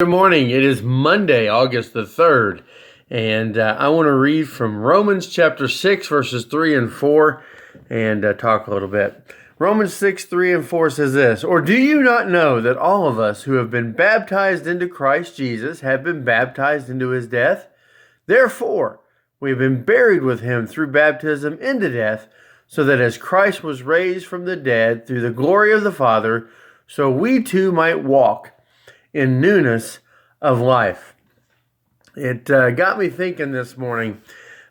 Good morning. It is Monday, August the 3rd, and I want to read from Romans chapter 6, verses 3 and 4, and talk a little bit. Romans 6, 3 and 4 says this, "Or do you not know that all of us who have been baptized into Christ Jesus have been baptized into his death? Therefore, we have been buried with him through baptism into death, so that as Christ was raised from the dead through the glory of the Father, so we too might walk in newness of life." It got me thinking this morning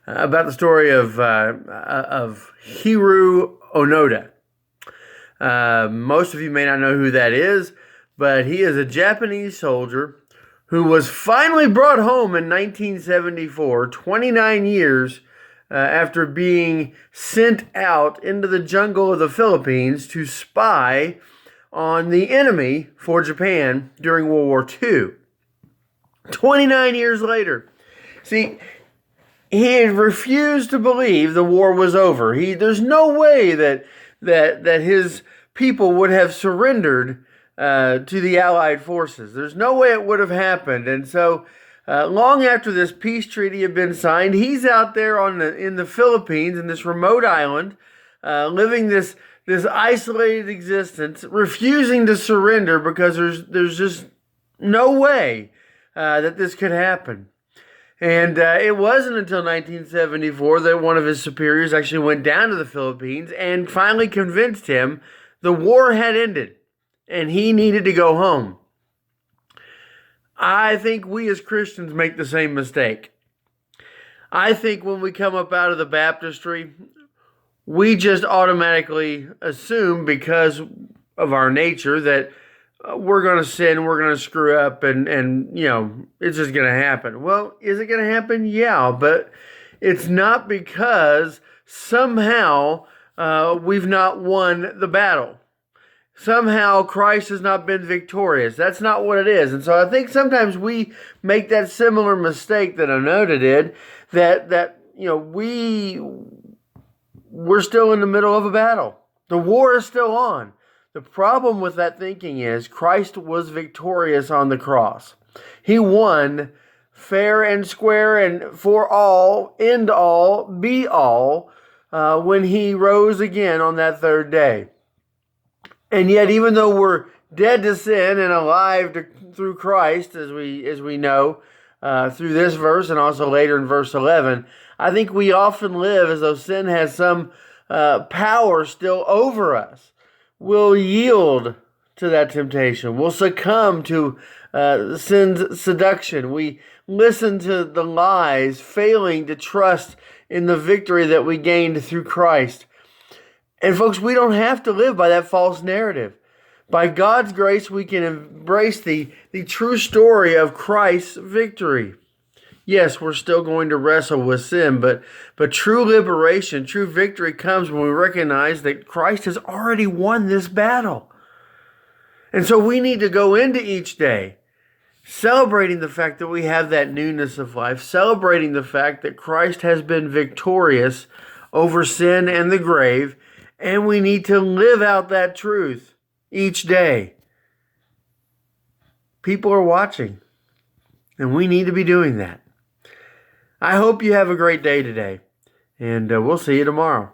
about the story of Hiroo Onoda. Most of you may not know who that is, but he is a Japanese soldier who was finally brought home in 1974, 29 years after being sent out into the jungle of the Philippines to spy on the enemy for Japan during World War II. 29 years later. See, he had refused to believe the war was over. There's no way that his people would have surrendered to the Allied forces. There's no way it would have happened. And so long after this peace treaty had been signed, he's out there in the Philippines, in this remote island, living this isolated existence, refusing to surrender because there's just no way that this could happen. And it wasn't until 1974 that one of his superiors actually went down to the Philippines and finally convinced him the war had ended and he needed to go home. I think we as Christians make the same mistake. I think when we come up out of the baptistry, we just automatically assume, because of our nature, that we're going to sin, we're going to screw up, and it's just going to happen. Well, is it going to happen? Yeah, but it's not because somehow we've not won the battle. Somehow Christ has not been victorious. That's not what it is. And so I think sometimes we make that similar mistake that Onoda did, that we're still in the middle of a battle. The war is still on. The problem with that thinking is Christ was victorious on the cross. He won fair and square and for all, end all, be all, when he rose again on that third day. And yet, even though we're dead to sin and alive through Christ, as we know, through this verse and also later in verse 11, I think we often live as though sin has some power still over us. We'll yield to that temptation. We'll succumb to sin's seduction. We listen to the lies, failing to trust in the victory that we gained through Christ. And folks, we don't have to live by that false narrative. By God's grace, we can embrace the true story of Christ's victory. Yes, we're still going to wrestle with sin, but true liberation, true victory comes when we recognize that Christ has already won this battle. And so we need to go into each day celebrating the fact that we have that newness of life, celebrating the fact that Christ has been victorious over sin and the grave, and we need to live out that truth each day. People are watching, and we need to be doing that. I hope you have a great day today, and we'll see you tomorrow.